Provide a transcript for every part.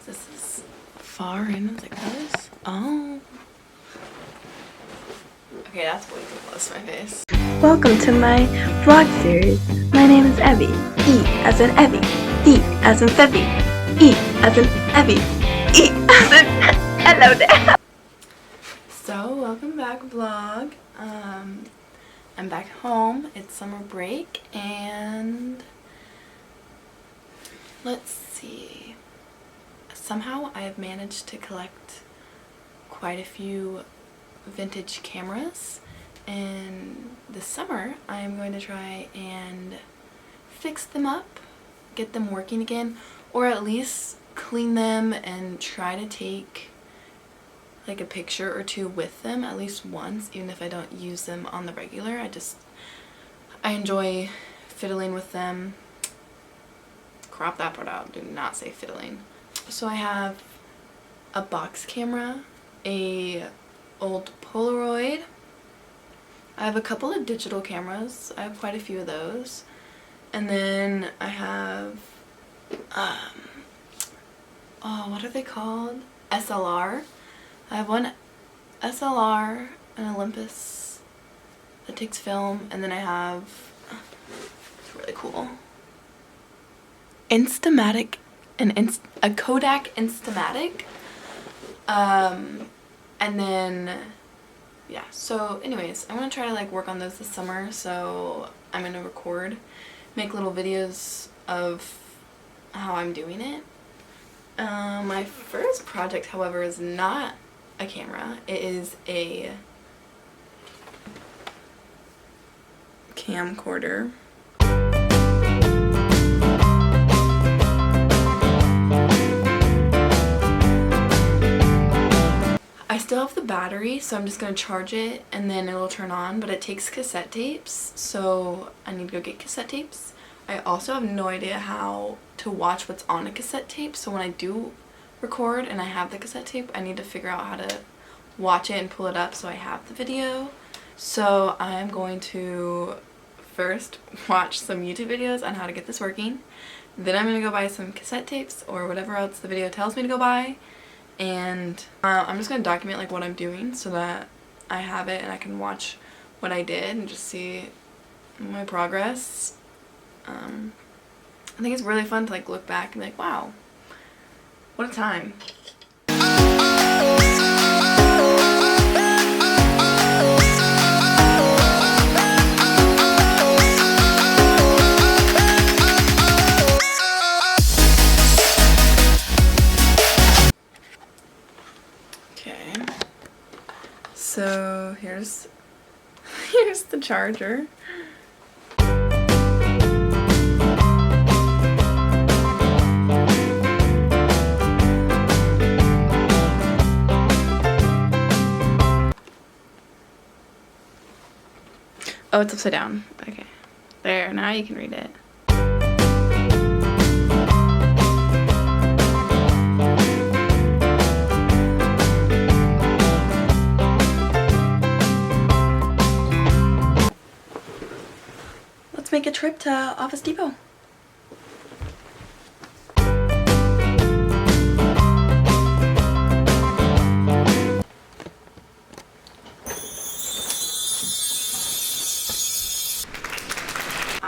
This is far in as it goes. Oh. Okay, that's way too close to my face. Welcome to my vlog series. My name is Evie. E as in Evie. E as in Febby. E as in Evie. E as in hello there. So, welcome back vlog. I'm back home. It's summer break and let's see. Somehow I have managed to collect quite a few vintage cameras, and this summer I'm going to try and fix them up, get them working again, or at least clean them and try to take like a picture or two with them at least once, even if I don't use them on the regular. I enjoy fiddling with them. Crop that part out, do not say fiddling. So I have a box camera, a old Polaroid. I have a couple of digital cameras. I have quite a few of those. And then I have, what are they called? SLR. I have one SLR, an Olympus that takes film, and then I have, it's really cool, Instamatic, a Kodak Instamatic. And then, yeah, so anyways, I'm going to try to like work on those this summer, so I'm going to make little videos of how I'm doing it. My first project, however, is not a camera. It is a camcorder. I still have the battery, so I'm just going to charge it and then it'll turn on, but it takes cassette tapes, so I need to go get cassette tapes. I also have no idea how to watch what's on a cassette tape, so when I do record and I have the cassette tape, I need to figure out how to watch it and pull it up so I have the video. So I'm going to first watch some YouTube videos on how to get this working. Then I'm going to go buy some cassette tapes or whatever else the video tells me to go buy. And I'm just going to document like what I'm doing so that I have it and I can watch what I did and just see my progress. I think it's really fun to like look back and be like, wow, what a time. Okay, so here's the charger. Oh, it's upside down. Okay. There, now you can read it. Let's make a trip to Office Depot.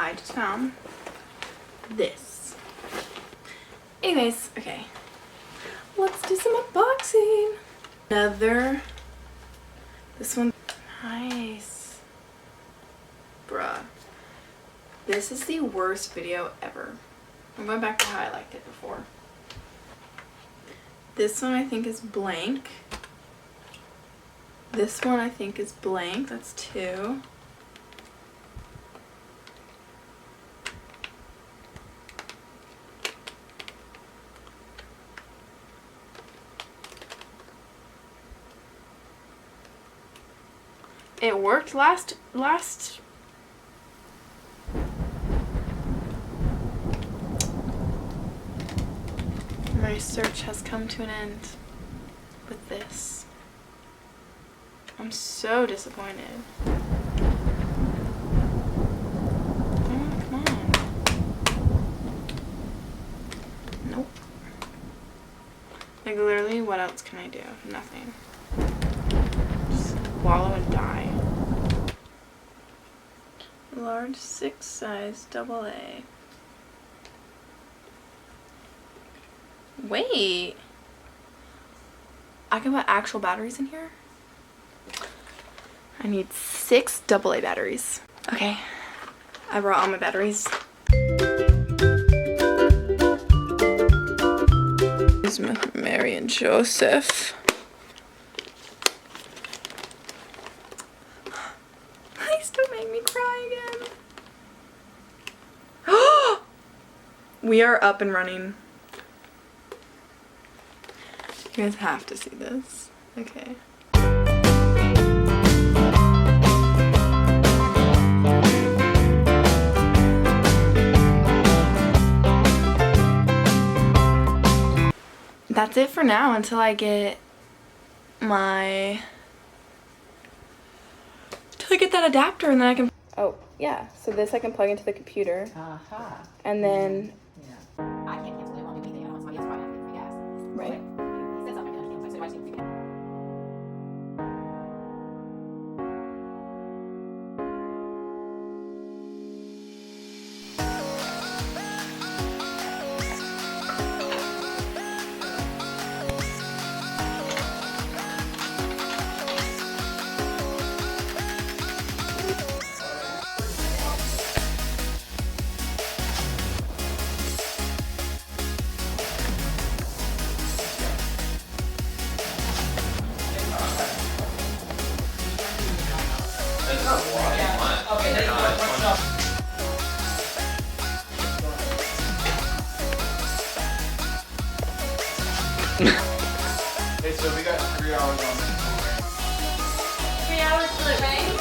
I just found this. Anyways, okay. Let's do some unboxing. This one, nice. Bruh. This is the worst video ever. I'm going back to how I liked it before. This one I think is blank. This one I think is blank. That's 2. It worked last My search has come to an end with this. I'm so disappointed. Oh, come on. Nope. Like literally, what else can I do? Nothing. Just wallow and die. Large 6 size AA. Wait. I can put actual batteries in here? I need 6 AA batteries. Okay. I brought all my batteries. Here's Mary and Joseph. Please don't make me cry again. We are up and running. You guys have to see this. Okay. That's it for now until I get that adapter, and then I can. Oh yeah, so this I can plug into the computer. And then. Yeah. I can't cancel it. It won't do anything. I don't know. So I guess probably have to pay for gas. Right. He said something gonna cancel. So I just need to pay gas. Okay, so we got 3 hours on this. 3 hours till it rains?